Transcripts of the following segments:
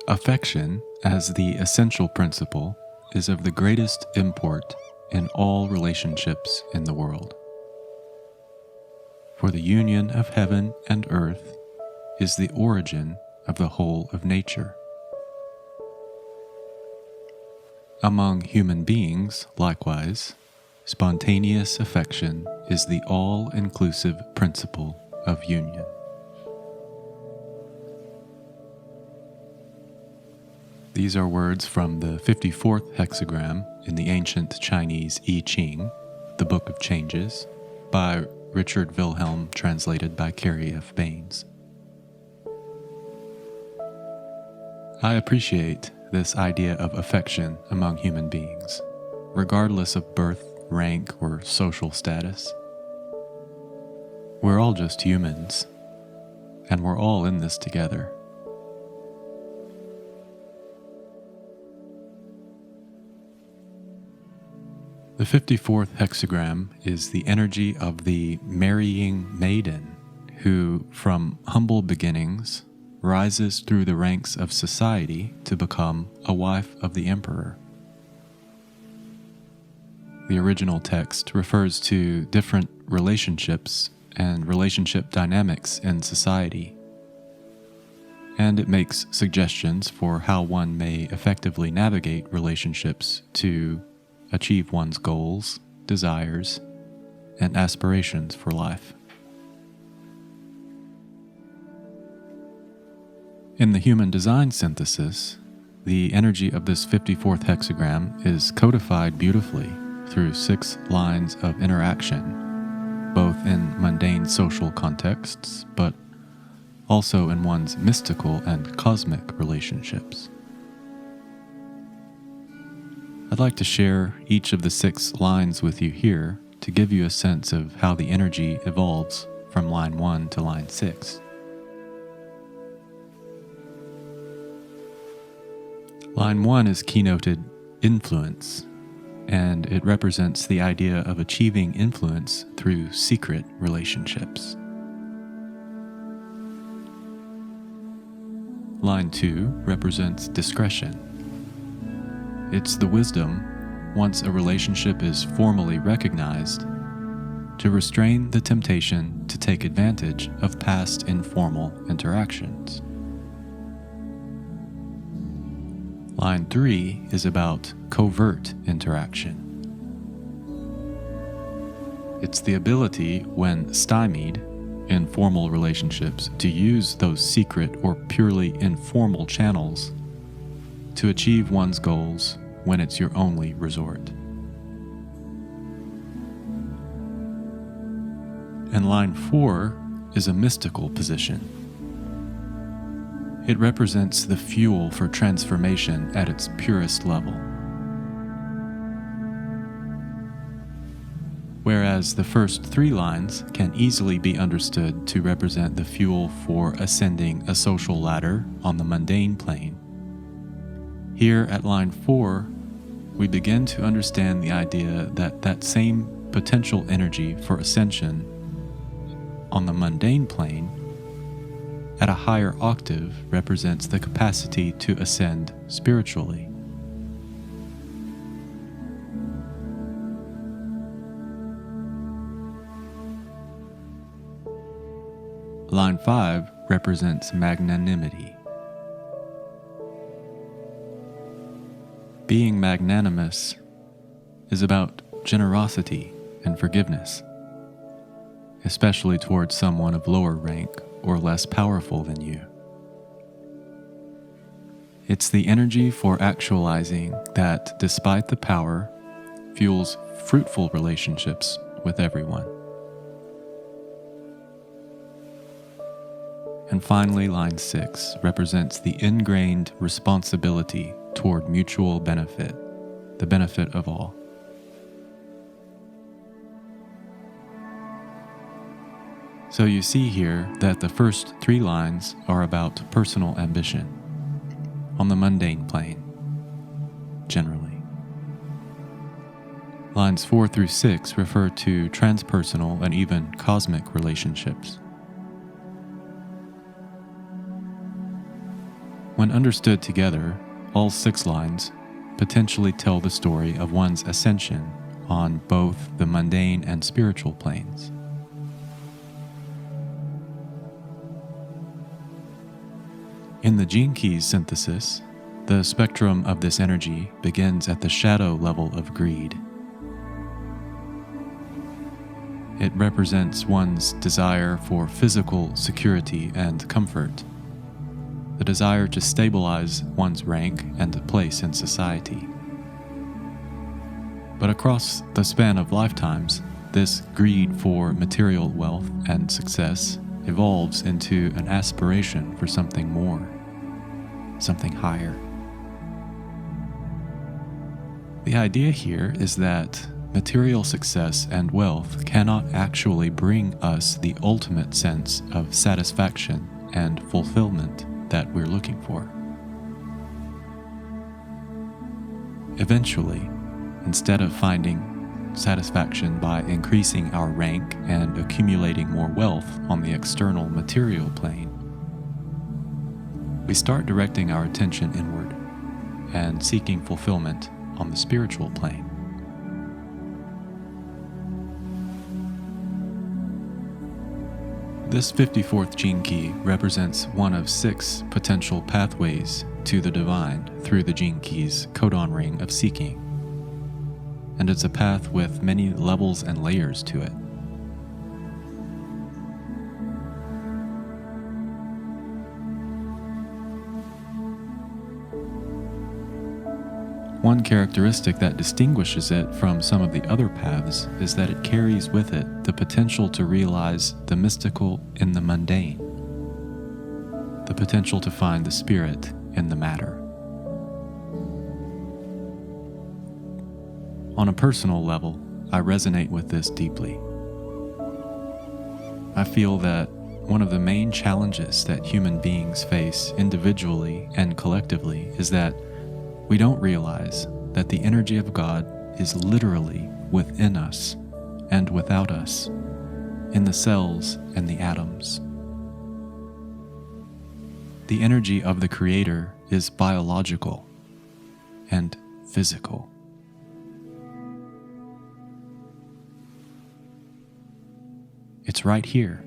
Affection, as the essential principle, is of the greatest import in all relationships in the world. For the union of heaven and earth is the origin of the whole of nature. Among human beings, likewise, spontaneous affection is the all-inclusive principle of union. These are words from the 54th hexagram in the ancient Chinese I Ching, the Book of Changes, by Richard Wilhelm, translated by Cary F. I appreciate this idea of affection among human beings, regardless of birth, rank, or social status. We're all just humans, and we're all in this together. The 54th hexagram is the energy of the Marrying Maiden, who, from humble beginnings, rises through the ranks of society to become a wife of the emperor. The original text refers to different relationships and relationship dynamics in society, and it makes suggestions for how one may effectively navigate relationships to achieve one's goals, desires, and aspirations for life. In the human design synthesis, the energy of this 54th hexagram is codified beautifully through 6 lines of interaction, both in mundane social contexts, but also in one's mystical and cosmic relationships. I'd like to share each of the 6 lines with you here to give you a sense of how the energy evolves from line 1 to line 6. Line 1 is keynoted influence, and it represents the idea of achieving influence through secret relationships. Line 2 represents discretion. It's the wisdom, once a relationship is formally recognized, to restrain the temptation to take advantage of past informal interactions. Line 3 is about covert interaction. It's the ability, when stymied in formal relationships, to use those secret or purely informal channels to achieve one's goals when it's your only resort. And line 4 is a mystical position. It represents the fuel for transformation at its purest level. Whereas the first 3 lines can easily be understood to represent the fuel for ascending a social ladder on the mundane plane, here at line 4, we begin to understand the idea that that same potential energy for ascension on the mundane plane at a higher octave represents the capacity to ascend spiritually. Line 5 represents magnanimity. Being magnanimous is about generosity and forgiveness, especially towards someone of lower rank or less powerful than you. It's the energy for actualizing that, despite the power, fuels fruitful relationships with everyone. And finally, line 6 represents the ingrained responsibility toward mutual benefit, the benefit of all. So you see here that the first 3 lines are about personal ambition on the mundane plane, generally. Lines 4 through 6 refer to transpersonal and even cosmic relationships. When understood together, all 6 lines potentially tell the story of one's ascension on both the mundane and spiritual planes. In the gene keys synthesis, the spectrum of this energy begins at the shadow level of greed. It represents one's desire for physical security and comfort, the desire to stabilize one's rank and place in society. But across the span of lifetimes, this greed for material wealth and success evolves into an aspiration for something more, something higher. The idea here is that material success and wealth cannot actually bring us the ultimate sense of satisfaction and fulfillment that we're looking for. Eventually, instead of finding satisfaction by increasing our rank and accumulating more wealth on the external material plane, we start directing our attention inward and seeking fulfillment on the spiritual plane. This 54th gene key represents one of 6 potential pathways to the divine through the gene key's codon ring of seeking, and it's a path with many levels and layers to it. One characteristic that distinguishes it from some of the other paths is that it carries with it the potential to realize the mystical in the mundane, the potential to find the spirit in the matter. On a personal level, I resonate with this deeply. I feel that one of the main challenges that human beings face individually and collectively is that we don't realize that the energy of God is literally within us and without us, in the cells and the atoms. The energy of the Creator is biological and physical. It's right here,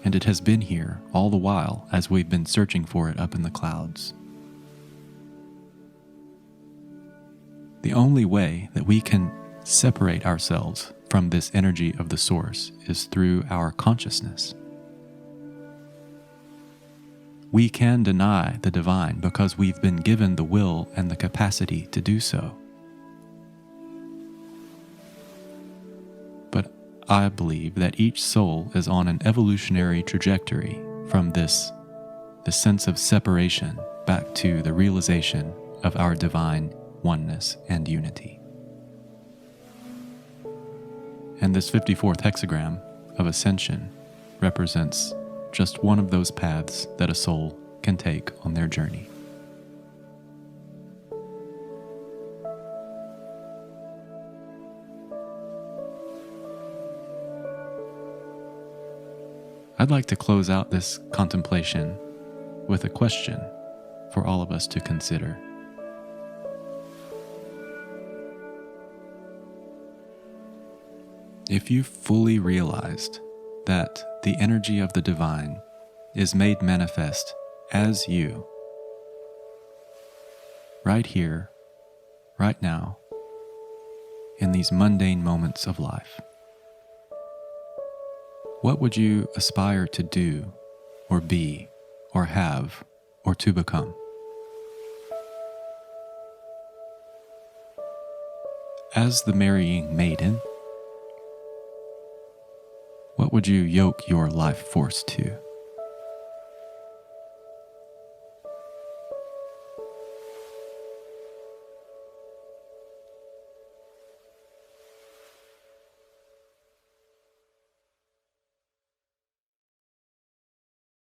and it has been here all the while as we've been searching for it up in the clouds. The only way that we can separate ourselves from this energy of the source is through our consciousness. We can deny the divine because we've been given the will and the capacity to do so. But I believe that each soul is on an evolutionary trajectory from this sense of separation back to the realization of our divine oneness and unity. And this 54th hexagram of ascension represents just one of those paths that a soul can take on their journey. I'd like to close out this contemplation with a question for all of us to consider. If you fully realized that the energy of the divine is made manifest as you, right here, right now, in these mundane moments of life, what would you aspire to do, or be, or have, or to become? As the Marrying Maiden, what would you yoke your life force to?